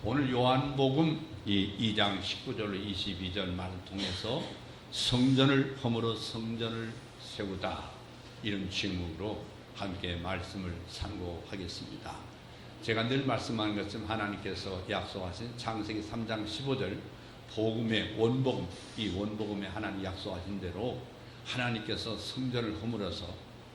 오늘 요한복음 이 2장 19절로 22절 말을 통해서 성전을 허물어 성전을 세우다, 이런 제목으로 함께 말씀을 상고하겠습니다. 제가 늘 말씀하는 것처럼 하나님께서 약속하신 창세기 3장 15절 복음의 원복음, 이 원복음에 하나님 약속하신 대로 하나님께서 성전을 허물어서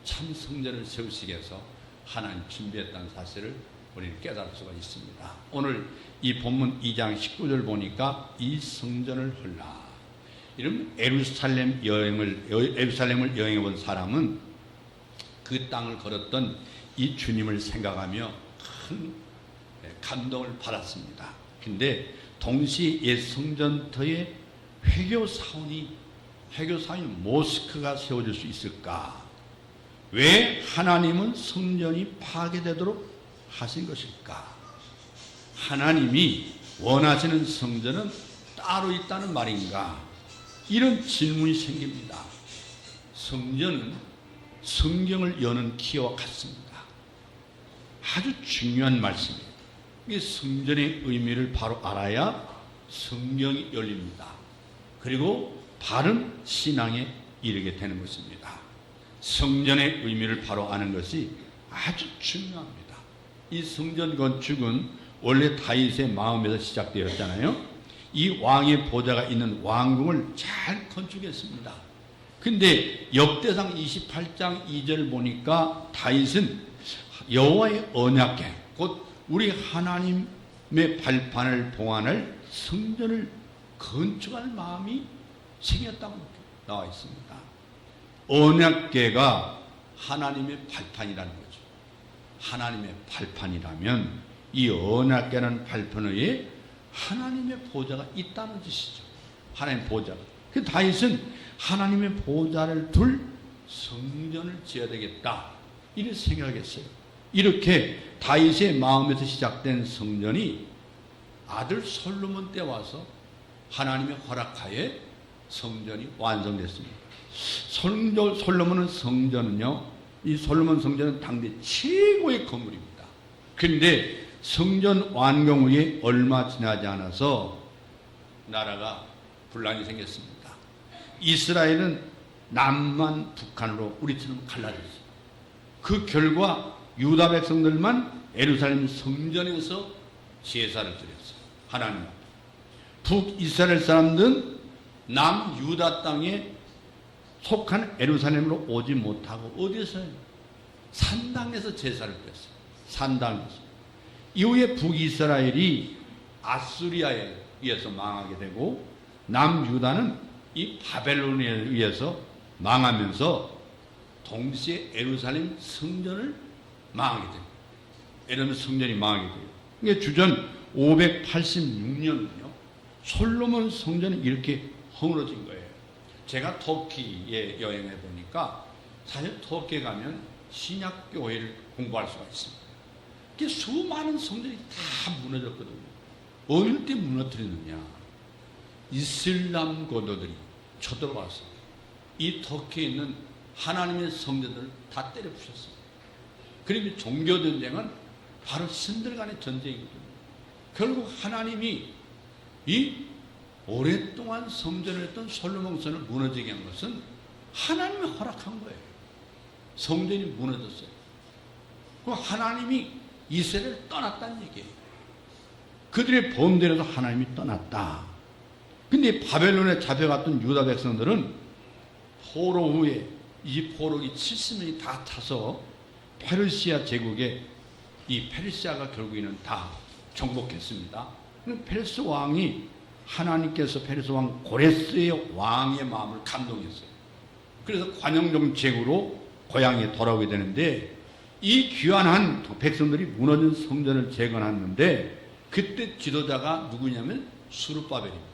참 성전을 세우시기 위해서 하나님 준비했다는 사실을 우리는 깨달을 수가 있습니다. 오늘 이 본문 2장 19절 보니까 이 성전을 헐라. 이러면 예루살렘을 여행해 본 사람은 그 땅을 걸었던 이 주님을 생각하며 큰 감동을 받았습니다. 근데 동시에 옛 성전터에 회교사원이 모스크가 세워질 수 있을까? 왜 하나님은 성전이 파괴되도록 하신 것일까? 하나님이 원하시는 성전은 따로 있다는 말인가? 이런 질문이 생깁니다. 성전은 성경을 여는 키와 같습니다. 아주 중요한 말씀이에요. 이 성전의 의미를 바로 알아야 성경이 열립니다. 그리고 바른 신앙에 이르게 되는 것입니다. 성전의 의미를 바로 아는 것이 아주 중요합니다. 이 성전 건축은 원래 다윗의 마음에서 시작되었잖아요. 이 왕의 보좌가 있는 왕궁을 잘 건축했습니다. 근데 역대상 28장 2절 보니까 다윗은 여호와의 언약궤, 곧 우리 하나님의 발판을 봉안할 성전을 건축할 마음이 생겼다고 나와 있습니다. 언약궤가 하나님의 발판이라는 거죠. 하나님의 발판이라면 이 언약궤라는 발판 위에 하나님의 보좌가 있다는 뜻이죠. 하나님의 보좌가. 그 다윗은 하나님의 보좌를 둘 성전을 지어야 되겠다, 이렇게 생각했어요. 이렇게 다윗의 마음에서 시작된 성전이 아들 솔로몬 때 와서 하나님의 허락하에 성전이 완성됐습니다. 솔로몬은 성전은요, 이 솔로몬 성전은 당대 최고의 건물입니다. 그런데 성전 완공 후에 얼마 지나지 않아서 나라가 분란이 생겼습니다. 이스라엘은 남만 북한으로 우리처럼 갈라졌어요. 그 결과 유다 백성들만 예루살렘 성전에서 제사를 드렸어요. 하나님 앞에. 북이스라엘 사람들은 남유다 땅에 속한 예루살렘으로 오지 못하고 어디서요? 산당에서 제사를 드렸어요. 산당에서. 이후에 북이스라엘이 아수리아에 의해서 망하게 되고 남유다는 이 바벨론에 의해서 망하면서 동시에 예루살렘 성전을 망하게 됩니다. 예루살렘 성전이 망하게 돼요. 이게 주전 586년은요, 솔로몬 성전이 이렇게 허물어진 거예요. 제가 터키에 여행해 보니까 사실 터키에 가면 신약교회를 공부할 수가 있습니다. 수많은 성전이 다 무너졌거든요. 어느 때 무너뜨리느냐? 이슬람 고도들이 쳐들어와서 이 터키에 있는 하나님의 성전들을 다 때려 부셨습니다. 그리고 종교전쟁은 바로 신들 간의 전쟁이거든요. 결국 하나님이 이 오랫동안 성전을 했던 솔로몬 성을 무너지게 한 것은 하나님이 허락한 거예요. 성전이 무너졌어요. 그 하나님이 이스라엘을 떠났다는 얘기예요. 그들의 범죄에서 하나님이 떠났다. 근데 바벨론에 잡혀갔던 유다 백성들은 포로 후에 이 포로기 70명이 다 타서 페르시아 제국에, 이 페르시아가 결국에는 다 정복했습니다. 페르스 왕이, 하나님께서 페르스 왕 고레스의 왕의 마음을 감동했어요. 그래서 관용정책으로 고향에 돌아오게 되는데, 이 귀환한 백성들이 무너진 성전을 재건하는데 그때 지도자가 누구냐면 수르바벨입니다.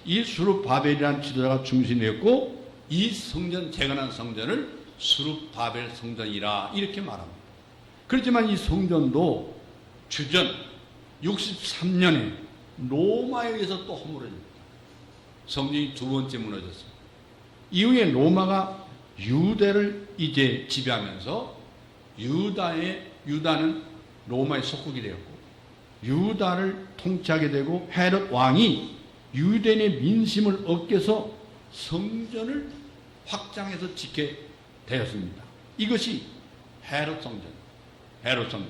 이 수르바벨이라는 지도자가 중심이었고 이 성전, 재건한 성전을 수르바벨 성전이라 이렇게 말합니다. 그렇지만 이 성전도 주전 63년에 로마에 의해서 또 허물어집니다. 성전이 두 번째 무너졌습니다. 이후에 로마가 유대를 이제 지배하면서 유다는 로마의 속국이 되었고 유다를 통치하게 되고 헤롯 왕이 유대인의 민심을 얻게해서 성전을 확장해서 짓게 되었습니다. 이것이 헤롯 성전. 헤롯 성전.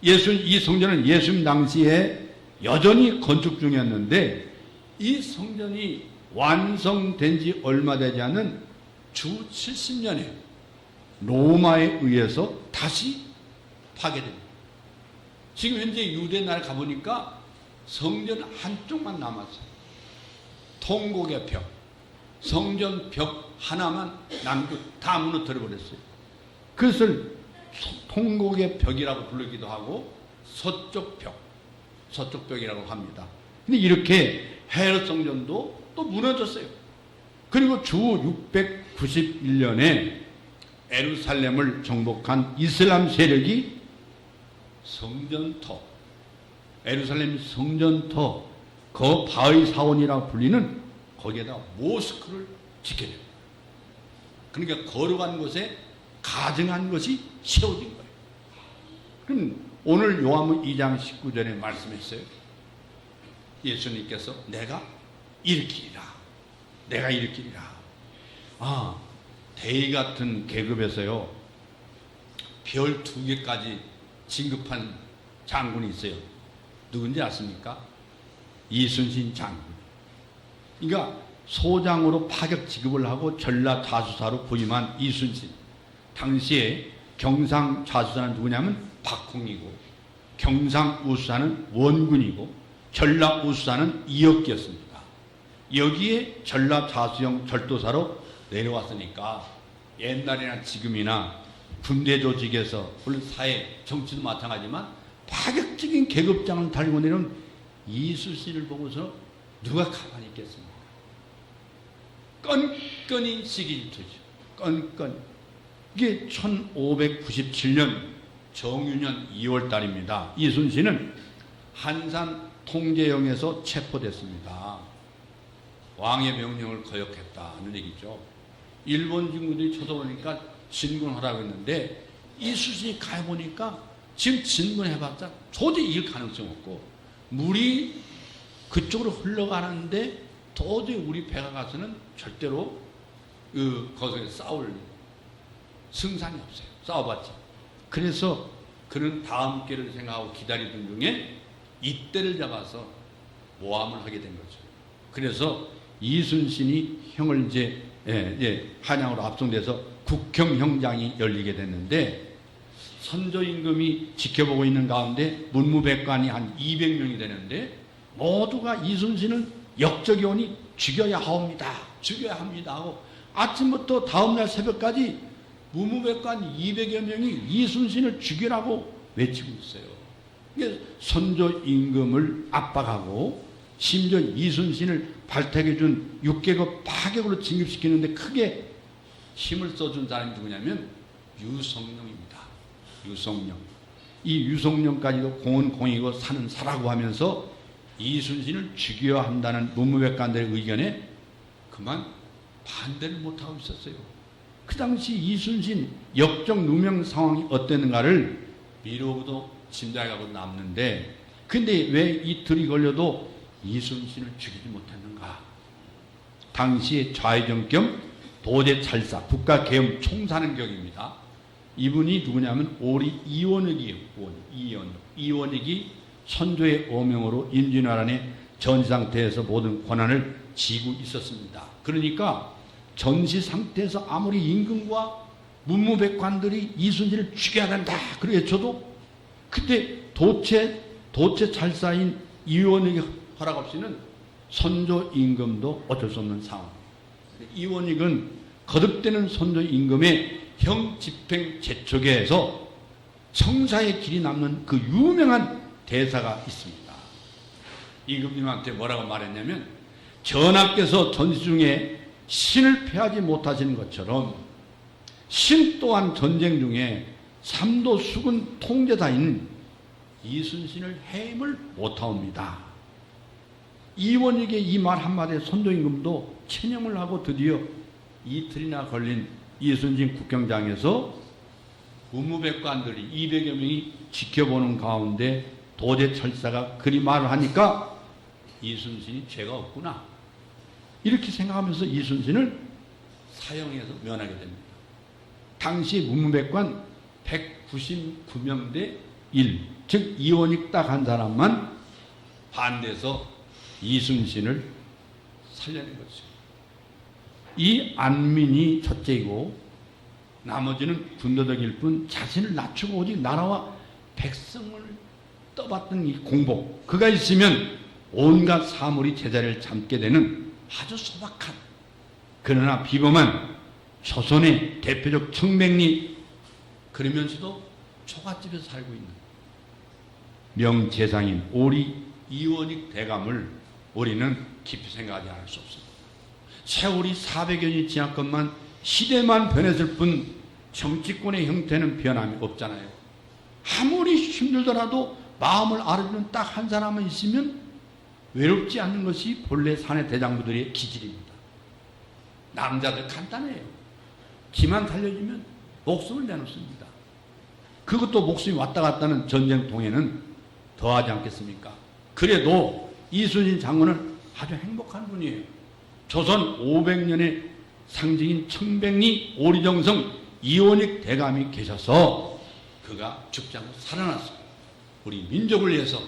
이 성전은 예수님 당시에 여전히 건축 중이었는데 이 성전이 완성된 지 얼마 되지 않은 주 70년에 로마에 의해서 다시 파괴됩니다. 지금 현재 유대 나라에 가보니까 성전 한쪽만 남았어요. 통곡의 벽, 성전 벽 하나만 남고 다 무너뜨려 버렸어요. 그것을 통곡의 벽이라고 부르기도 하고 서쪽 벽, 서쪽 벽이라고 합니다. 근데 이렇게 헤롯 성전도 또 무너졌어요. 그리고 주 691년에 예루살렘을 정복한 이슬람 세력이 성전터, 예루살렘 성전터, 그 바의 사원이라고 불리는 거기에다 모스크를 짓게 됩니다. 그러니까 거룩한 곳에 가증한 것이 세워진 거예요. 그럼 오늘 요한복음 2장 19절에 말씀했어요. 예수님께서 내가 일으키리라. 내가 일으키리라. 대의 같은 계급에서요, 별 2개까지 진급한 장군이 있어요. 누군지 아십니까? 이순신 장군. 그러니까 소장으로 파격 지급을 하고 전라 좌수사로 부임한 이순신. 당시에 경상 좌수사는 누구냐면 박홍이고, 경상 우수사는 원군이고, 전라 우수사는 이혁기였습니다. 여기에 전라 좌수영 절도사로 내려왔으니까 옛날이나 지금이나 군대 조직에서 물론 사회 정치도 마찬가지지만 파격적인 계급장을 달고 내려온 이순신을 보고서 누가 가만히 있겠습니까? 건건이 시기질투죠. 건건. 이게 1597년 정유년 2월 달입니다. 이순신은 한산 통제영에서 체포됐습니다. 왕의 명령을 거역했다는 얘기죠. 일본 중군들이 쳐들어오니까 진군하라고 했는데 이순신이 가해보니까 지금 진군해봤자 도저히 이길 가능성이 없고 물이 그쪽으로 흘러가는데 도저히 우리 배가 가서는 절대로 거기서 싸울 승산이 없어요. 싸워봤자. 그래서 그는 다음 기회를 생각하고 기다리던 중에 이때를 잡아서 모함을 하게 된 거죠. 그래서 이순신이 형을 이제 한양으로 압송돼서 국형형장이 열리게 됐는데 선조 임금이 지켜보고 있는 가운데 문무백관이 한 200명이 되는데 모두가 이순신을 역적이 오니 죽여야 합니다. 죽여야 합니다 하고 아침부터 다음날 새벽까지 문무백관 200여 명이 이순신을 죽이라고 외치고 있어요. 그러니까 선조 임금을 압박하고 심지어 이순신을 발탁해준 6개국 파격으로 진급시키는데 크게 힘을 써준 사람이 누구냐면 유성룡입니다. 유성룡. 이 유성룡까지도 공은 공이고 사는 사라고 하면서 이순신을 죽여야 한다는 문무백관들의 의견에 그만 반대를 못하고 있었어요. 그 당시 이순신 역적 누명 상황이 어땠는가를 미루고도 짐작하고 남는데 근데 왜 이틀이 걸려도 이순신을 죽이지 못했는가? 당시의 좌의정 겸 도제찰사 국가계엄 총사령경입니다. 이분이 누구냐면 오리 이원익이에요. 이원익이 선조의 어명으로 임진왜란의 전시 상태에서 모든 권한을 쥐고 있었습니다. 그러니까 전시 상태에서 아무리 임금과 문무백관들이 이순신을 죽여야 된다 그렇게 외쳐도 그때 도체찰사인 이원익의 허락 없이는 선조 임금도 어쩔 수 없는 상황. 이원익은 거듭되는 선조 임금의 형 집행 재촉에서 청사의 길이 남는 그 유명한 대사가 있습니다. 임금님한테 뭐라고 말했냐면 전하께서 전시 중에 신을 패하지 못하시는 것처럼 신 또한 전쟁 중에 삼도 수군 통제사인 이순신을 해임을 못하옵니다. 이원익의 이 말 한마디에 선조임금도 체념을 하고 드디어 이틀이나 걸린 이순신 국경장에서 문무백관들이 200여 명이 지켜보는 가운데 도제 철사가 그리 말을 하니까 이순신이 죄가 없구나 이렇게 생각하면서 이순신을 사형해서 면하게 됩니다. 당시 문무백관 199명 대 1, 즉 이원익 딱 한 사람만 반대해서 이순신을 살려낸 거죠. 이 안민이 첫째이고 나머지는 군더더기일 뿐 자신을 낮추고 오직 나라와 백성을 떠받든 이 공복, 그가 있으면 온갖 사물이 제자리를 잡게 되는 아주 소박한 그러나 비범한 조선의 대표적 청백리, 그러면서도 초가집에서 살고 있는 명재상인 오리 이원익 대감을 우리는 깊이 생각하지 않을 수 없습니다. 세월이 400여년이 지났건만 시대만 변했을 뿐 정치권의 형태는 변함이 없잖아요. 아무리 힘들더라도 마음을 알아주는 딱 한 사람만 있으면 외롭지 않는 것이 본래 사내 대장부들의 기질입니다. 남자들 간단해요. 기만 살려주면 목숨을 내놓습니다. 그것도 목숨이 왔다 갔다는 전쟁통에는 더하지 않겠습니까? 그래도 이순신 장군은 아주 행복한 분이에요. 조선 500년의 상징인 청백리 오리정성 이원익 대감이 계셔서 그가 죽지 않고 살아났어요. 우리 민족을 위해서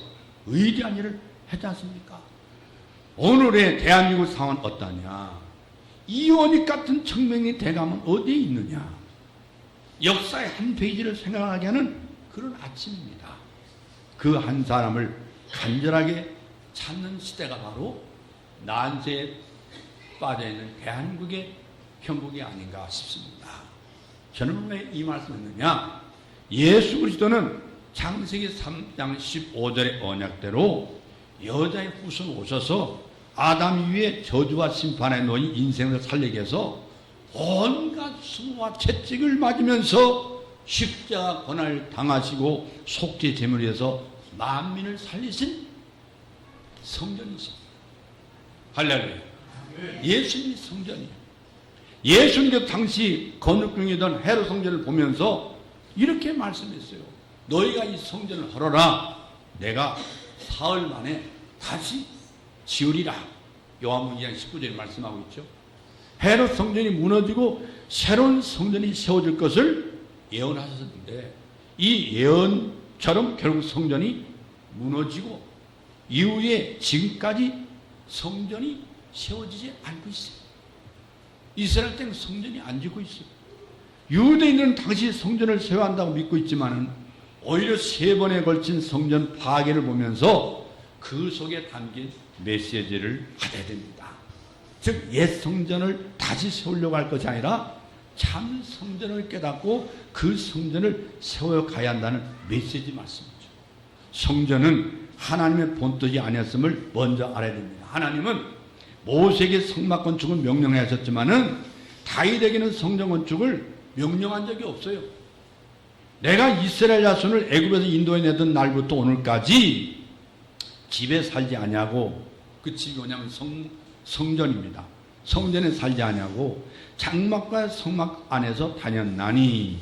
의리한 일을 했지 않습니까? 오늘의 대한민국 상황은 어떠냐? 이원익 같은 청백리 대감은 어디에 있느냐? 역사의 한 페이지를 생각하게 하는 그런 아침입니다. 그 한 사람을 간절하게 찾는 시대가 바로 난세에 빠져있는 대한민국의 형국이 아닌가 싶습니다. 저는 왜 이 말씀을 했느냐? 예수 그리스도는 창세기 3장 15절의 언약대로 여자의 후손 오셔서 아담 위에 저주와 심판에 놓인 인생을 살리기 위해서 온갖 수모와 채찍을 맞으면서 십자가 고난을 당하시고 속죄 제물을 위해서 만민을 살리신 성전이십니다. 할렐루야. 예수님이 성전이에요. 예수님께서 당시 건축 중이던 헤롯 성전을 보면서 이렇게 말씀했어요. 너희가 이 성전을 헐어라. 내가 사흘 만에 다시 지으리라. 요한복음 2장 19절에 말씀하고 있죠. 헤롯 성전이 무너지고 새로운 성전이 세워질 것을 예언하셨는데 이 예언처럼 결국 성전이 무너지고 이후에 지금까지 성전이 세워지지 않고 있어요. 이스라엘 때는 성전이 안 짓고 있어요. 유대인들은 당시 성전을 세워야 한다고 믿고 있지만 오히려 3번에 걸친 성전 파괴를 보면서 그 속에 담긴 메시지를 받아야 됩니다. 즉 옛 성전을 다시 세우려고 할 것이 아니라 참 성전을 깨닫고 그 성전을 세워가야 한다는 메시지 말씀이죠. 성전은 하나님의 본뜻이 아니었음을 먼저 알아야 됩니다. 하나님은 모세에게 성막 건축을 명령하셨지만은 다윗에게는 성전 건축을 명령한 적이 없어요. 내가 이스라엘 자손을 애굽에서 인도해내던 날부터 오늘까지 집에 살지 아니하고, 그 집이 뭐냐면 성전입니다. 성전에 살지 아니하고 장막과 성막 안에서 다녔나니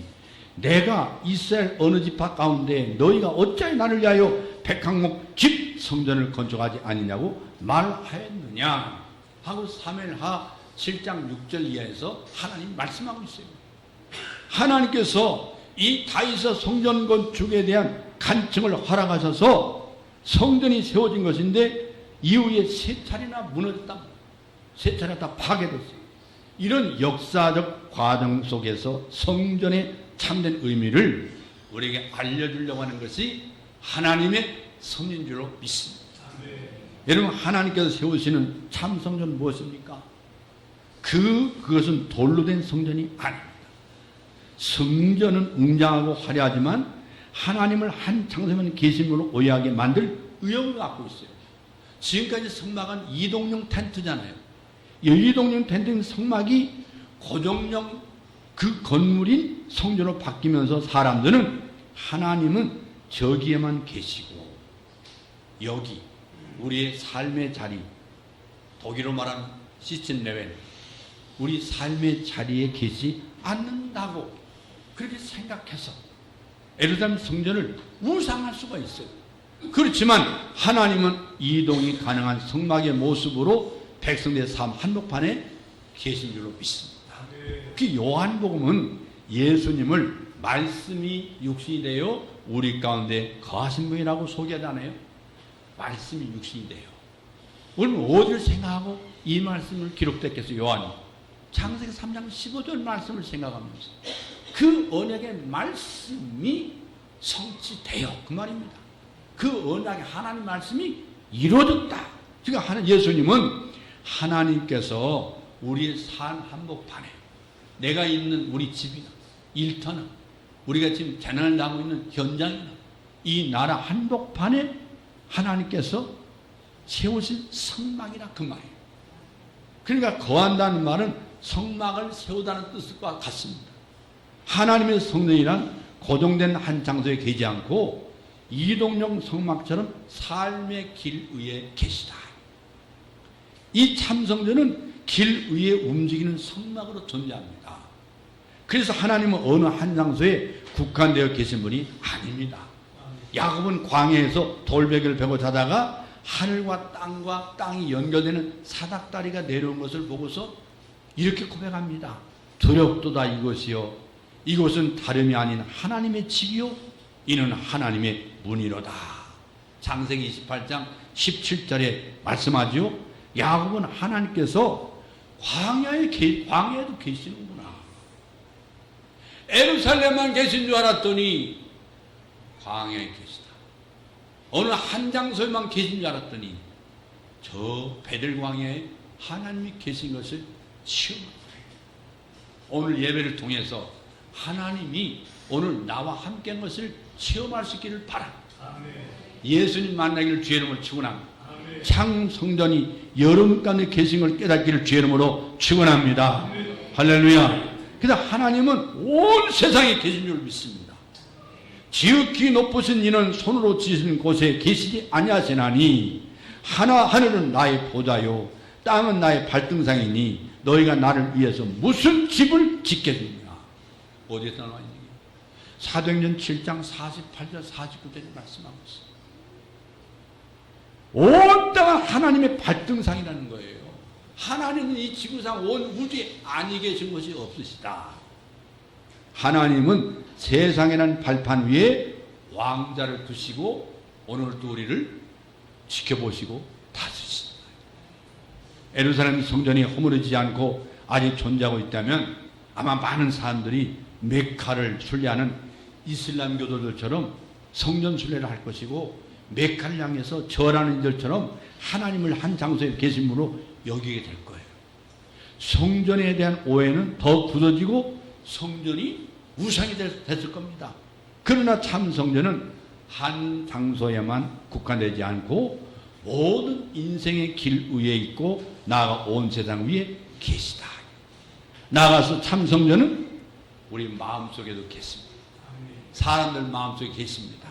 내가 이스라엘 어느 지파 가운데 너희가 어찌하여 나를 위하여 백항목 집 성전을 건축하지 아니냐고 말하였느냐 하고 사무엘하 7장 6절 이하에서 하나님 말씀하고 있어요. 하나님께서 이 다윗의 성전 건축에 대한 간청을 허락하셔서 성전이 세워진 것인데 이후에 3차례나 무너졌다. 3차례 다 파괴됐어요. 이런 역사적 과정 속에서 성전의 참된 의미를 우리에게 알려주려고 하는 것이 하나님의 섭리인 줄로 믿습니다. 여러분, 하나님께서 세우시는 참 성전은 무엇입니까? 그것은 돌로 된 성전이 아닙니다. 성전은 웅장하고 화려하지만 하나님을 한 창세면 계시물로 오해하게 만들 의욕을 갖고 있어요. 지금까지 성막은 이동용 텐트잖아요. 이 이동용 텐트는 성막이 고정형 그 건물인 성전으로 바뀌면서 사람들은 하나님은 저기에만 계시고 여기 우리의 삶의 자리, 독일어로 말하는 시즌레벨, 우리 삶의 자리에 계시 않는다고 그렇게 생각해서 예루살렘 성전을 우상할 수가 있어요. 그렇지만 하나님은 이동이 가능한 성막의 모습으로 백성들의 삶 한복판에 계신 줄로 믿습니다. 그 요한복음은 예수님을 말씀이 육신이 되어 우리 가운데 거하신 분이라고 소개하잖아요. 말씀이 육신이 돼요. 오늘 어디를 생각하고 이 말씀을 기록됐겠어요? 요한이 창세기 3장 15절 말씀을 생각하면서 그 언약의 말씀이 성취돼요. 그 말입니다. 그 언약의 하나님 말씀이 이루어졌다. 그러니까 예수님은 하나님께서 우리의 삶 한복판에 내가 있는 우리 집이나 일터나 우리가 지금 재난을 당하고 있는 현장이나 이 나라 한복판에 하나님께서 세우신 성막이라 그 말이에요. 그러니까 거한다는 말은 성막을 세우다는 뜻과 같습니다. 하나님의 성전이란 고정된 한 장소에 계지 않고 이동용 성막처럼 삶의 길 위에 계시다. 이 참성전은 길 위에 움직이는 성막으로 존재합니다. 그래서 하나님은 어느 한 장소에 국한되어 계신 분이 아닙니다. 야곱은 광야에서 돌베개를 베고 자다가 하늘과 땅이 연결되는 사닥다리가 내려온 것을 보고서 이렇게 고백합니다. 두렵도다 이것이요 이곳은 다름이 아닌 하나님의 집이요 이는 하나님의 문이로다. 창세기 28장 17절에 말씀하죠. 야곱은 하나님께서 광야에도 계시는구나. 예루살렘만 계신 줄 알았더니 광야에 계시다. 어느 한 장소에만 계신 줄 알았더니 저 베델 광야에 하나님이 계신 것을 체험합니다. 오늘 예배를 통해서 하나님이 오늘 나와 함께한 것을 체험할 수 있기를 바랍니다. 예수님 만나기를 주의 이름으로 축원합니다. 참 성전이 여러분 가운데 계신 걸 깨닫기를 주의 이름으로 축원합니다. 할렐루야. 그래서 하나님은 온 세상에 계신 줄 믿습니다. 지극히 높으신 이는 손으로 지으신 곳에 계시지 아니하시나니 하늘은 나의 보좌요 땅은 나의 발등상이니 너희가 나를 위해서 무슨 집을 짓겠느냐. 어디에서 나와 있는 게 사도행전 7장 48절 49절에 말씀하고 있어요. 온 땅은 하나님의 발등상이라는 거예요. 하나님은 이 지구상 온 우주에 아니 계신 것이 없으시다. 하나님은 세상이라는 발판 위에 왕자를 두시고 오늘도 우리를 지켜보시고 다스리신다. 예루살렘 성전이 허물어지지 않고 아직 존재하고 있다면 아마 많은 사람들이 메카를 순례하는 이슬람교도들처럼 성전 순례를 할 것이고 메카를 향해서 절하는 이들처럼 하나님을 한 장소에 계신 분으로 여기게 될 거예요. 성전에 대한 오해는 더 굳어지고 성전이 우상이 됐을 겁니다. 그러나 참 성전은 한 장소에만 국한되지 않고 모든 인생의 길 위에 있고 나아가 온 세상 위에 계시다. 나아가서 참 성전은 우리 마음속에도 계십니다. 사람들 마음속에 계십니다.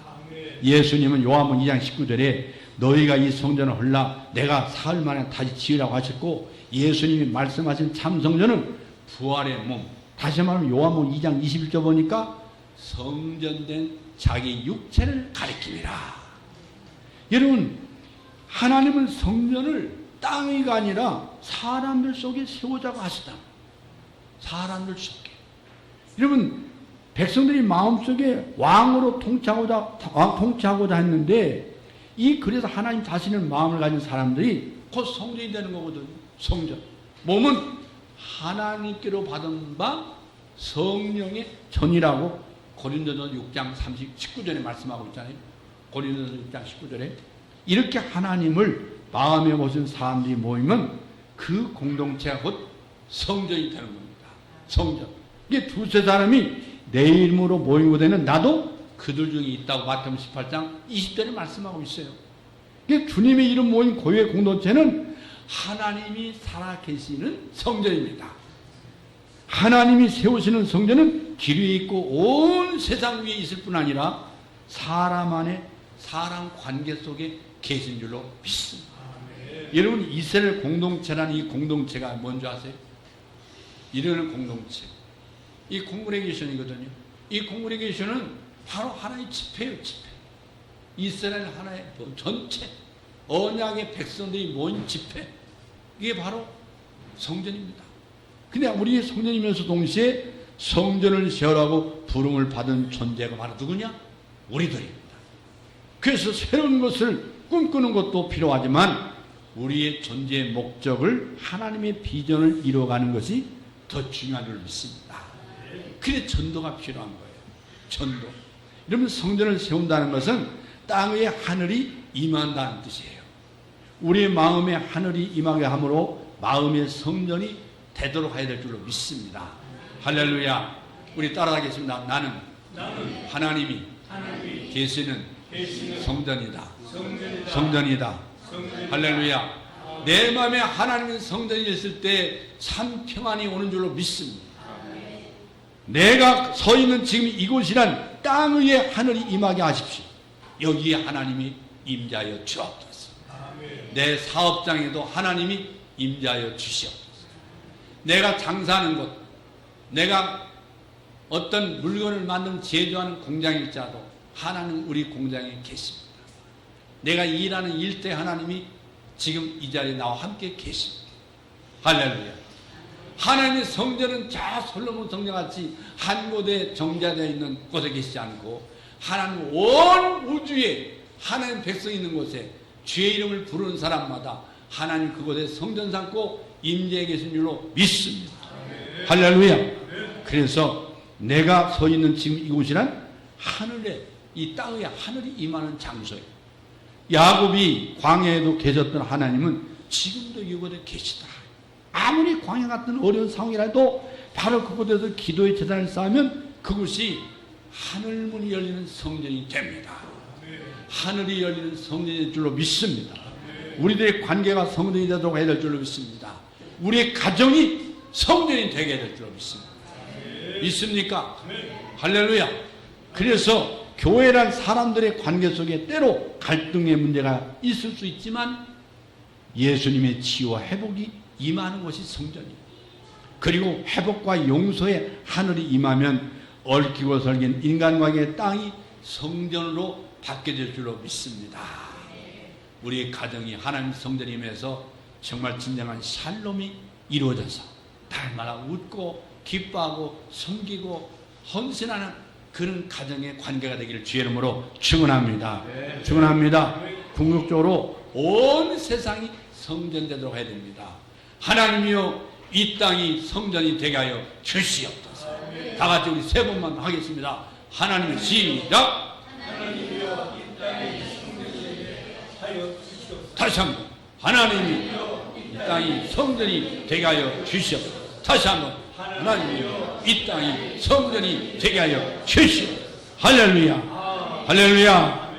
예수님은 요한복음 2장 19절에 너희가 이 성전을 헐라 내가 사흘 만에 다시 지으라고 하셨고 예수님이 말씀하신 참 성전은 부활의 몸, 다시 말하면 요한복음 2장 21절 보니까 성전된 자기 육체를 가리킵니다. 여러분 하나님은 성전을 땅이가 아니라 사람들 속에 세우자고 하시다. 사람들 속에. 여러분 백성들이 마음속에 왕으로 통치하고자 했는데 그래서 하나님 자신의 마음을 가진 사람들이 곧 성전이 되는 거거든요. 성전. 몸은 하나님께로 받은 바 성령의 전이라고 고린도전서 6장 19절에 말씀하고 있잖아요. 고린도전서 6장 19절에 이렇게 하나님을 마음에 모신 사람들이 모이면 그 공동체가 곧 성전이 되는 겁니다. 성전. 이게 두세 사람이 내 이름으로 모이고 되는 나도 그들 중에 있다고 마태복음 18장 20절에 말씀하고 있어요. 이게 주님의 이름 모인 고유의 공동체는 하나님이 살아계시는 성전입니다. 하나님이 세우시는 성전은 길 위에 있고 온 세상 위에 있을 뿐 아니라 사람 안에 사람 관계 속에 계신 줄로 믿습니다. 여러분 이스라엘 공동체라는 이 공동체가 뭔지 아세요? 이러는 공동체. 이 콩그레게이션이거든요. 이 콩그레게이션은 바로 하나의 집회예요. 집회. 이스라엘 하나의 전체 언약의 백성들이 모인 집회, 이게 바로 성전입니다. 근데 우리 성전이면서 동시에 성전을 세우라고 부름을 받은 존재가 바로 누구냐? 우리들입니다. 그래서 새로운 것을 꿈꾸는 것도 필요하지만 우리의 존재의 목적을 하나님의 비전을 이루어가는 것이 더 중요한 줄 믿습니다. 그래서 전도가 필요한 거예요. 전도. 이러면 성전을 세운다는 것은 땅 위에 하늘이 임한다는 뜻이에요. 우리의 마음에 하늘이 임하게 함으로 마음의 성전이 되도록 해야 될 줄로 믿습니다. 할렐루야. 우리 따라하겠습니다. 나는 하나님이 계시는 성전이다. 성전이다. 할렐루야. 내 마음에 하나님의 성전이 있을 때 참 평안이 오는 줄로 믿습니다. 내가 서 있는 지금 이곳이란 땅 위에 하늘이 임하게 하십시오. 여기에 하나님이 임재하여 주옵소서. 내 사업장에도 하나님이 임재하여 주시옵소서. 내가 장사하는 곳, 내가 어떤 물건을 만든 제조하는 공장일지라도 하나님 우리 공장에 계십니다. 내가 일하는 일대 하나님이 지금 이 자리에 나와 함께 계십니다. 할렐루야. 하나님의 성전은 저 솔로몬 성전같이 한 곳에 정자되어 있는 곳에 계시지 않고 하나님 온 우주에 하나님 백성이 있는 곳에 주의 이름을 부르는 사람마다 하나님 그곳에 성전 삼고 임재해 계신 줄로 믿습니다. 할렐루야. 그래서 내가 서 있는 지금 이곳이란 하늘에, 이 땅에 하늘이 임하는 장소예요. 야곱이 광야에도 계셨던 하나님은 지금도 이곳에 계시다. 아무리 광야 같은 어려운 상황이라도 바로 그곳에서 기도의 제단을 쌓으면 그곳이 하늘문이 열리는 성전이 됩니다. 하늘이 열리는 성전일 줄로 믿습니다. 우리들의 관계가 성전이 되도록 해야 될 줄로 믿습니다. 우리의 가정이 성전이 되게 될 줄로 믿습니다. 믿습니까? 할렐루야. 그래서 교회란 사람들의 관계 속에 때로 갈등의 문제가 있을 수 있지만 예수님의 치유와 회복이 임하는 것이 성전이에요. 그리고 회복과 용서의 하늘이 임하면 얽히고 설긴 인간관계의 땅이 성전으로 바뀌어질 줄로 믿습니다. 우리의 가정이 하나님 성전이 임해서 정말 진정한 샬롬이 이루어져서 날마다 웃고 기뻐하고 섬기고 헌신하는 그런 가정의 관계가 되기를 주의 이름으로 축원합니다. 축원합니다. 궁극적으로 온 세상이 성전되도록 해야 됩니다. 하나님이여 이 땅이 성전이 되게 하여 주시옵소서. 다 같이 우리 세 번만 하겠습니다. 하나님의 시작. 하나님이여 이 땅이 성전이 되게 하여 주시옵소서. 다시 한번 하나님이 이 땅이 성전이 되게 하여 주시옵소서. 다시 한번 하나님이여 이 땅이 성전이 되게 하여 주시옵소서. 할렐루야. 할렐루야.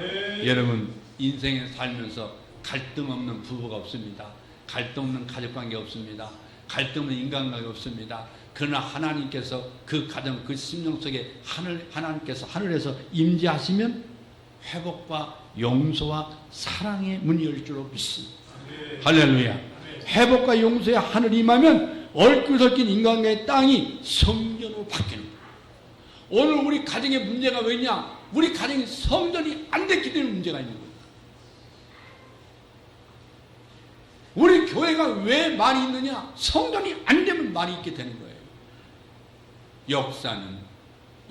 여러분 인생에 살면서 갈등 없는 부부가 없습니다. 갈등 없는 가족관계 없습니다. 갈등 없는 인간관계 없습니다. 그러나 하나님께서 그 가정, 그 심령 속에 하나님께서 하늘에서 임재하시면 회복과 용서와 사랑의 문이 열 줄로 믿습니다. 할렐루야. 회복과 용서의 하늘이 임하면 얽혀 설킨 인간관계의 땅이 성전으로 바뀌는 거예요. 오늘 우리 가정의 문제가 왜냐? 우리 가정이 성전이 안 됐기 때문에 문제가 있는 거예요. 우리 교회가 왜 말이 있느냐? 성전이 안 되면 말이 있게 되는 거예요. 역사는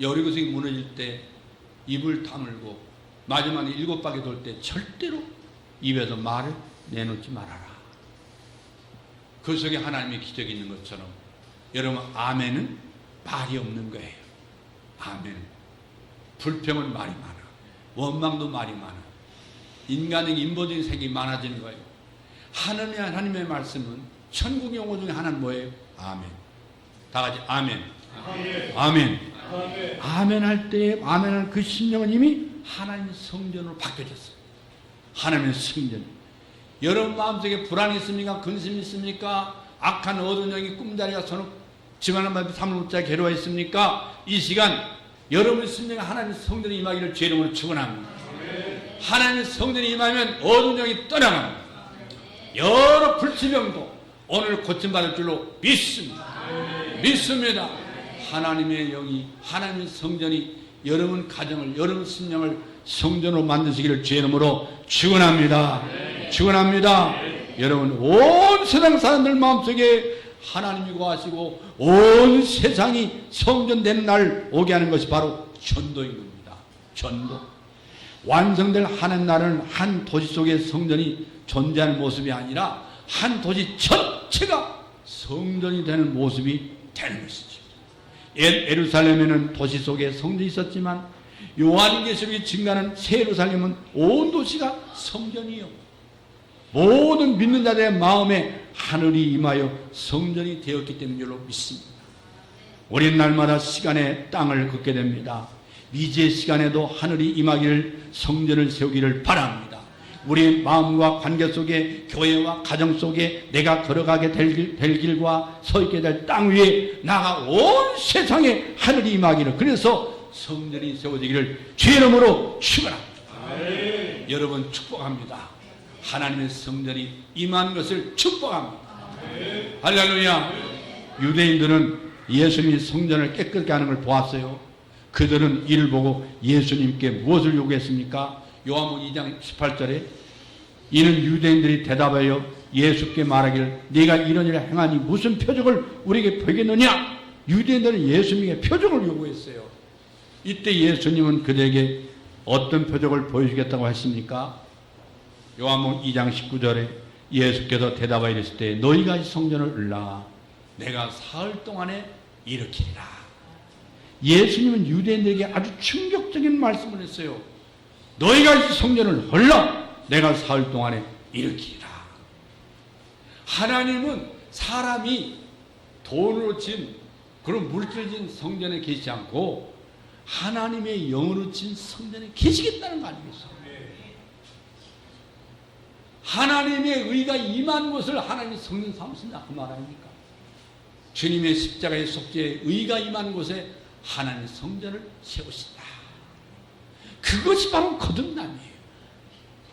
여리고성이 무너질 때 입을 다물고 마지막에 7바퀴 돌 때 절대로 입에서 말을 내놓지 말아라. 그 속에 하나님의 기적이 있는 것처럼 여러분 아멘은 말이 없는 거예요. 아멘. 불평은 말이 많아. 원망도 말이 많아. 인간의 인본적인 생각이 많아지는 거예요. 하나님의 말씀은 천국 용어 중에 하나는 뭐예요? 아멘. 다 같이 아멘. 아멘. 아멘. 아멘. 아멘 할 때 아멘한 그 심령은 이미 하나님의 성전으로 바뀌어졌어요. 하나님의 성전. 여러분 마음속에 불안이 있습니까? 근심이 있습니까? 악한 어두운 영이 꿈자리가 서는 집안한 밤에 잠을 못 자 괴로워 있습니까? 이 시간 여러분의 심령에 하나님의 성전이 임하기를 주의 이름으로 축원합니다. 하나님의 성전이 임하면 어두운 영이 떠나갑니다. 여러 불치병도 오늘 고침받을 줄로 믿습니다. 믿습니다. 하나님의 영이, 하나님의 성전이 여러분 가정을, 여러분 심령을 성전으로 만드시기를 주의 이름으로 축원합니다. 축원합니다. 여러분, 온 세상 사람들 마음속에 하나님이 거하시고 온 세상이 성전되는 날 오게 하는 것이 바로 전도인 겁니다. 전도. 완성될 하나님 나라는 한 도시 속에 성전이 존재하는 모습이 아니라 한 도시 전체가 성전이 되는 모습이 되는 것이죠. 예루살렘에는 도시 속에 성전이 있었지만 요한계시록이 증가하는 새 예루살렘은 온 도시가 성전이요, 모든 믿는 자들의 마음에 하늘이 임하여 성전이 되었기 때문인 줄로 믿습니다. 우리는 날마다 시간에 땅을 걷게 됩니다. 미지의 시간에도 하늘이 임하기를, 성전을 세우기를 바랍니다. 우리 마음과 관계 속에, 교회와 가정 속에 내가 걸어가게 될 길과 서 있게 될 땅 위에 나가 온 세상에 하늘이 임하기를, 그래서 성전이 세워지기를 주의 이름으로 축원합니다. 여러분 축복합니다. 하나님의 성전이 임한 것을 축복합니다. 할렐루야. 유대인들은 예수님이 성전을 깨끗게 하는 걸 보았어요. 그들은 이를 보고 예수님께 무엇을 요구했습니까? 요한복음 2장 18절에 이는 유대인들이 대답하여 예수께 말하기를 네가 이런 일을 행하니 무슨 표적을 우리에게 보이겠느냐? 유대인들은 예수님에게 표적을 요구했어요. 이때 예수님은 그들에게 어떤 표적을 보여주겠다고 했습니까? 요한복음 2장 19절에 예수께서 대답하여 이르실 때 너희가 이 성전을 을라 내가 사흘 동안에 일으키리라. 예수님은 유대인들에게 아주 충격적인 말씀을 했어요. 너희가 이 성전을 헐라 내가 사흘 동안에 일으키리라. 하나님은 사람이 돈으로 진 그런 물질을 진 성전에 계시지 않고 하나님의 영으로 진 성전에 계시겠다는 거 아니겠어요? 하나님의 의가 임한 것을 하나님이 성전 삼으신다 그 말 아닙니까? 주님의 십자가의 속죄에 의가 임한 곳에 하나님의 성전을 세우신다. 그것이 바로 거듭남이에요.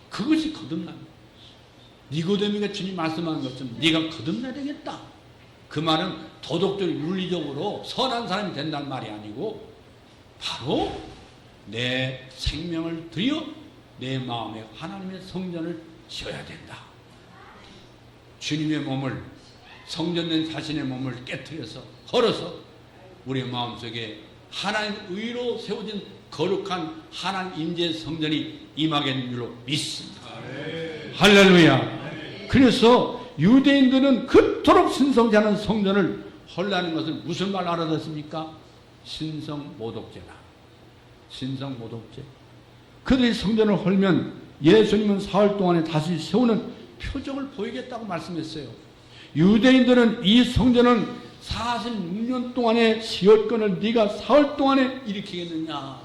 그것이 거듭남이에요. 니고데미가 주님 말씀하는 것처럼 네가 거듭나야 되겠다. 그 말은 도덕적으로 윤리적으로 선한 사람이 된다는 말이 아니고 바로 내 생명을 들여 내 마음에 하나님의 성전을 지어야 된다. 주님의 몸을, 성전된 자신의 몸을 깨트려서 걸어서 우리 마음속에 하나님 의로 세워진 거룩한 하나님 임재의 성전이 임하게 된 줄로 믿습니다. 할렐루야. 그래서 유대인들은 그토록 신성지 않은 성전을 헐라는 것을 무슨 말 알아듣습니까? 신성모독죄다. 신성모독죄. 그들이 성전을 헐면 예수님은 사흘 동안에 다시 세우는 표적을 보이겠다고 말씀했어요. 유대인들은 이 성전은 46년 동안의 시월권을 네가 사흘 동안에 일으키겠느냐?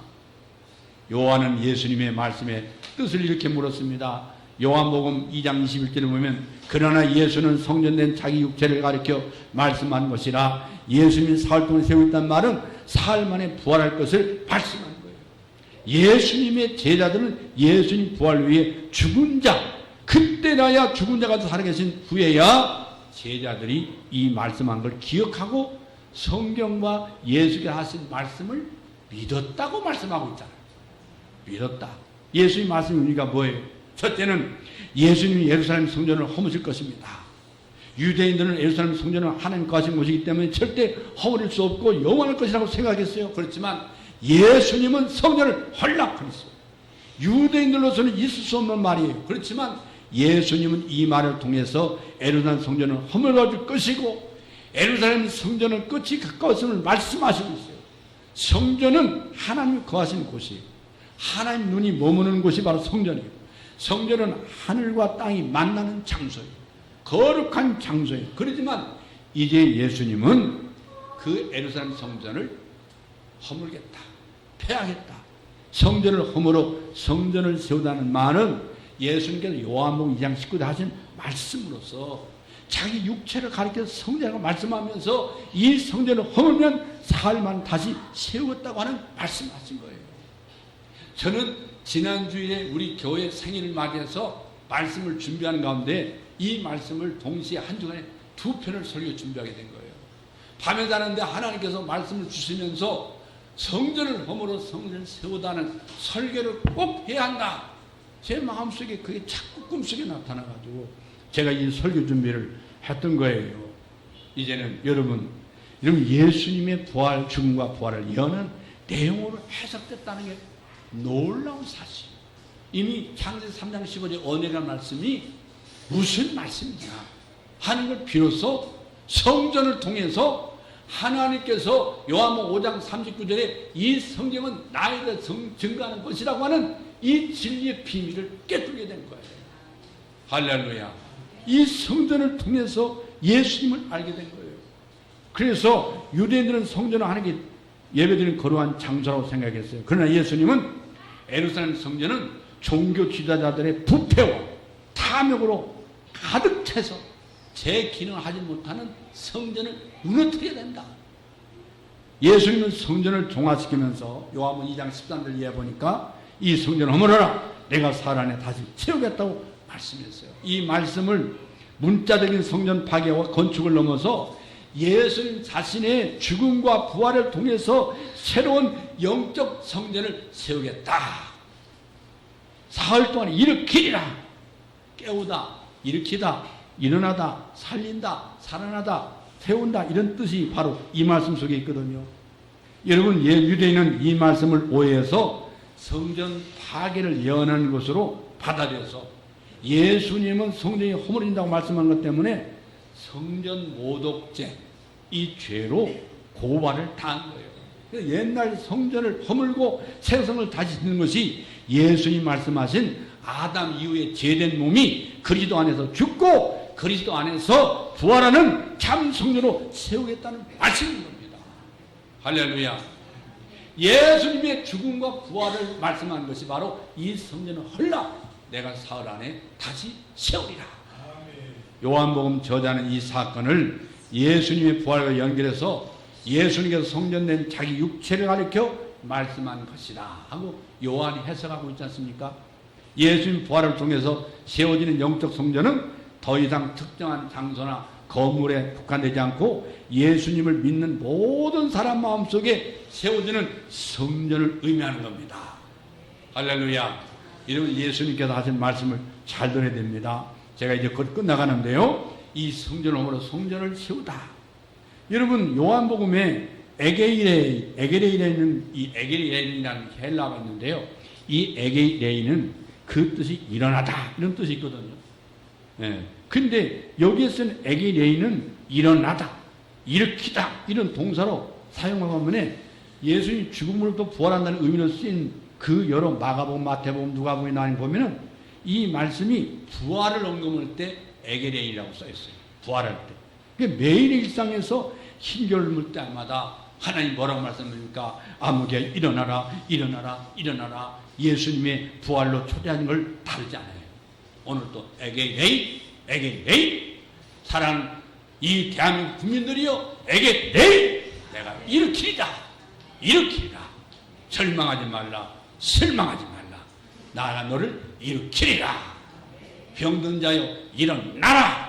요한은 예수님의 말씀에 뜻을 이렇게 물었습니다. 요한복음 2장 21절에 보면 그러나 예수는 성전된 자기 육체를 가리켜 말씀한 것이라 예수님이 사흘 동안 세우겠다는 말은 사흘 만에 부활할 것을 말씀한 거예요. 예수님의 제자들은 예수님 부활 위해 죽은 자, 그때나야 죽은 자가 살아계신 후에야 제자들이 이 말씀한 걸 기억하고 성경과 예수께서 하신 말씀을 믿었다고 말씀하고 있잖아요. 믿었다. 예수님 말씀 의미가 뭐예요? 첫째는 예수님이 예루살렘 성전을 허무실 것입니다. 유대인들은 예루살렘 성전은 하나님 거하신 곳이기 때문에 절대 허물일 수 없고 영원할 것이라고 생각했어요. 그렇지만 예수님은 성전을 헐락했어요. 유대인들로서는 있을 수 없는 말이에요. 그렇지만 예수님은 이 말을 통해서 예루살렘 성전을 허물어줄 것이고 예루살렘 성전은 끝이 가까웠음을 말씀하시고 있어요. 성전은 하나님이 거하시는 곳이에요. 하나님 눈이 머무는 곳이 바로 성전이에요. 성전은 하늘과 땅이 만나는 장소예요. 거룩한 장소예요. 그렇지만 이제 예수님은 그 예루살렘 성전을 허물겠다. 폐하겠다. 성전을 허물어 성전을 세우다는 말은 예수님께서 요한복음 2장 19절에 하신 말씀으로서 자기 육체를 가리켜서 성전이라고 말씀하면서 이 성전을 허물면 사흘만 다시 세우겠다고 하는 말씀하신 거예요. 저는 지난주에 우리 교회 생일을 맞이해서 말씀을 준비하는 가운데 이 말씀을 동시에 한 주간에 2편을 설교 준비하게 된 거예요. 밤에 자는데 하나님께서 말씀을 주시면서 성전을 허물어 성전을 세우다는 설교를 꼭 해야 한다. 제 마음속에 그게 자꾸 꿈속에 나타나가지고 제가 이 설교 준비를 했던 거예요. 이제는 여러분 예수님의 부활, 죽음과 부활을 여는 내용으로 해석됐다는 게 놀라운 사실. 이미 창세기 3장 15절 언약의 말씀이 무슨 말씀이냐 하는 걸 비로소 성전을 통해서 하나님께서 요한복음 5장 39절에 이 성경은 나에 대해 증거하는 것이라고 하는 이 진리의 비밀을 깨닫게 된 거예요. 할렐루야. 이 성전을 통해서 예수님을 알게 된 거예요. 그래서 유대인들은 성전을 하나님께 예배드리는 거룩한 장소라고 생각했어요. 그러나 예수님은 예루살렘 성전은 종교 지도자들의 부패와 탐욕으로 가득 차서 제 기능을 하지 못하는 성전을 무너뜨려야 된다. 예수님은 성전을 종화시키면서 요한복음 2장 13절 이해 보니까 이 성전을 허물어라 내가 사흘 안에 다시 채우겠다고 말씀했어요. 이 말씀을 문자적인 성전 파괴와 건축을 넘어서 예수님 자신의 죽음과 부활을 통해서 새로운 영적 성전을 세우겠다. 사흘 동안 일으키리라. 깨우다, 일으키다, 일어나다, 살린다, 살아나다, 세운다 이런 뜻이 바로 이 말씀 속에 있거든요. 여러분 유대인은 이 말씀을 오해해서 성전 파괴를 예언하는 것으로 받아들여서 예수님은 성전이 허물어진다고 말씀한 것 때문에 성전 모독죄 이 죄로 고발을 당한 거예요. 옛날 성전을 허물고 새 성을 다시 짓는 것이 예수님 말씀하신 아담 이후에 죄된 몸이 그리스도 안에서 죽고 그리스도 안에서 부활하는 참 성전으로 세우겠다는 말씀인 겁니다. 할렐루야. 예수님의 죽음과 부활을 말씀한 것이 바로 이 성전을 헐라 내가 사흘 안에 다시 세우리라. 요한복음 저자는 이 사건을 예수님의 부활과 연결해서 예수님께서 성전된 자기 육체를 가리켜 말씀한 것이다 하고 요한이 해석하고 있지 않습니까? 예수님 부활을 통해서 세워지는 영적 성전은 더 이상 특정한 장소나 건물에 국한되지 않고 예수님을 믿는 모든 사람 마음속에 세워지는 성전을 의미하는 겁니다. 할렐루야. 이러면 예수님께서 하신 말씀을 잘 들어야 됩니다. 제가 이제 곧 끝나가는데요. 이 성전을 허물어 성전을 세우다. 여러분 요한복음에 에게레이라는 이 에게레이라는 헬라어가 있는데요. 이 에게레이는 그 뜻이 일어나다 이런 뜻이 있거든요. 근데 여기에 쓴 에게레이는 일어나다, 일으키다 이런 동사로 사용하고 하면 예수님 죽음으로부터 부활한다는 의미로 쓰인 그 여러 마가복음, 마태복음, 누가복음에 나와 보면은 이 말씀이 부활을 언급할 때 에게레이라고 써 있어요. 부활할 때. 매일의 일상에서 흰결을 물 때마다 하나님 뭐라고 말씀합니까? 아무개 일어나라, 일어나라, 일어나라. 예수님의 부활로 초대하는 걸 다르지 않아요. 오늘도 에게레이, 에게레이. 사랑하는 이 대한민국 국민들이여, 에게레이. 내가 일으키리라, 일으키리라. 절망하지 말라, 실망하지 말라. 나가 너를 일으키리라. 병든 자여 일어나라.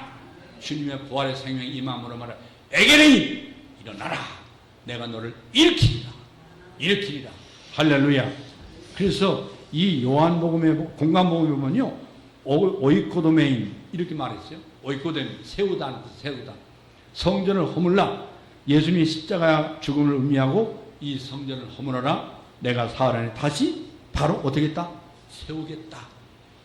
주님의 부활의 생명이 이 마음으로 말하라. 에게레이 일어나라. 내가 너를 일으키리라. 일으키리라. 할렐루야. 그래서 이 요한복음의 공간복음에 보면요. 오이코도메인 이렇게 말했어요. 오이코도메인 세우다. 세우다. 성전을 허물라. 예수님의 십자가 죽음을 의미하고 이 성전을 허물어라. 내가 사흘 안에 다시 바로 어떻게 했다? 세우겠다.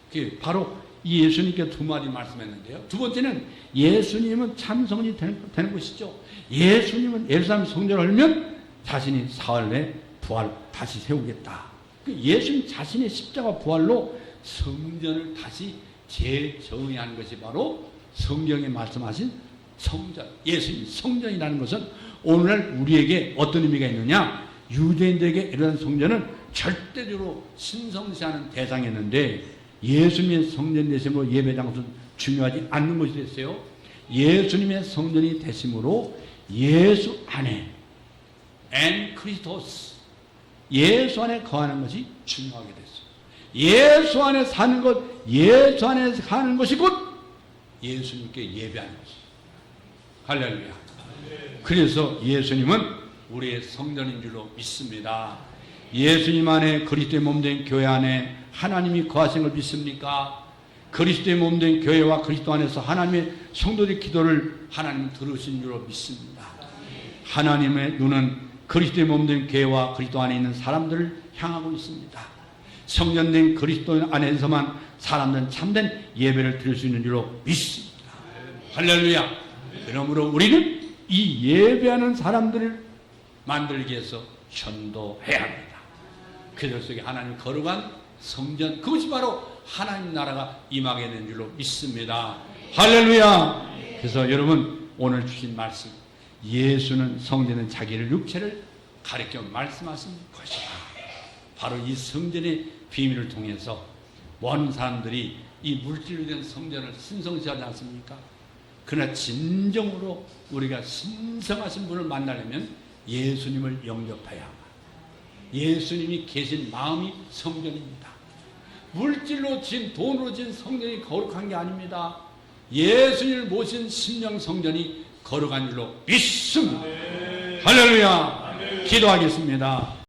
그게 바로 이 예수님께 두 마디 말씀했는데요. 두 번째는 예수님은 참 성전이 되는 것이죠. 예수님은 예루살렘 성전을 헐면 자신이 사흘 내에 부활 다시 세우겠다. 예수님 자신의 십자가 부활로 성전을 다시 재정의하는 것이 바로 성경에 말씀하신 성전, 예수님 성전이라는 것은 오늘날 우리에게 어떤 의미가 있느냐? 유대인들에게 이런 성전은 절대적으로 신성시하는 대상이었는데 예수님의 성전 되심으로 예배 장소는 중요하지 않는 것이 됐어요. 예수님의 성전이 되심으로 예수 안에 엔 크리스토스 예수 안에 거하는 것이 중요하게 됐어요. 예수 안에 사는 것, 예수 안에 사는 것이 곧 예수님께 예배하는 것이에요. 할렐루야. 그래서 예수님은 우리의 성전인 줄로 믿습니다. 예수님 안에 그리스도의 몸된 교회 안에 하나님이 거하신 걸 믿습니까? 그리스도의 몸된 교회와 그리스도 안에서 하나님의 성도들의 기도를 하나님 들으신 줄로 믿습니다. 하나님의 눈은 그리스도의 몸된 교회와 그리스도 안에 있는 사람들을 향하고 있습니다. 성전된 그리스도 안에서만 사람들은 참된 예배를 드릴 수 있는 줄로 믿습니다. 할렐루야. 그러므로 우리는 이 예배하는 사람들을 만들기 위해서 전도해야 합니다. 그들 속에 하나님 거룩한 성전, 그것이 바로 하나님 나라가 임하게 되는 줄로 믿습니다. 할렐루야. 그래서 여러분 오늘 주신 말씀, 예수는 성전은 자기를 육체를 가리켜 말씀하신 것이다. 바로 이 성전의 비밀을 통해서 모든 사람들이 이 물질로 된 성전을 신성시하지 않습니까? 그러나 진정으로 우리가 신성하신 분을 만나려면 예수님을 영접해야 합니다. 예수님이 계신 마음이 성전입니다. 물질로 진, 돈으로 진 성전이 거룩한 게 아닙니다. 예수님을 모신 심령 성전이 거룩한 줄로 믿습니다. 할렐루야. 기도하겠습니다.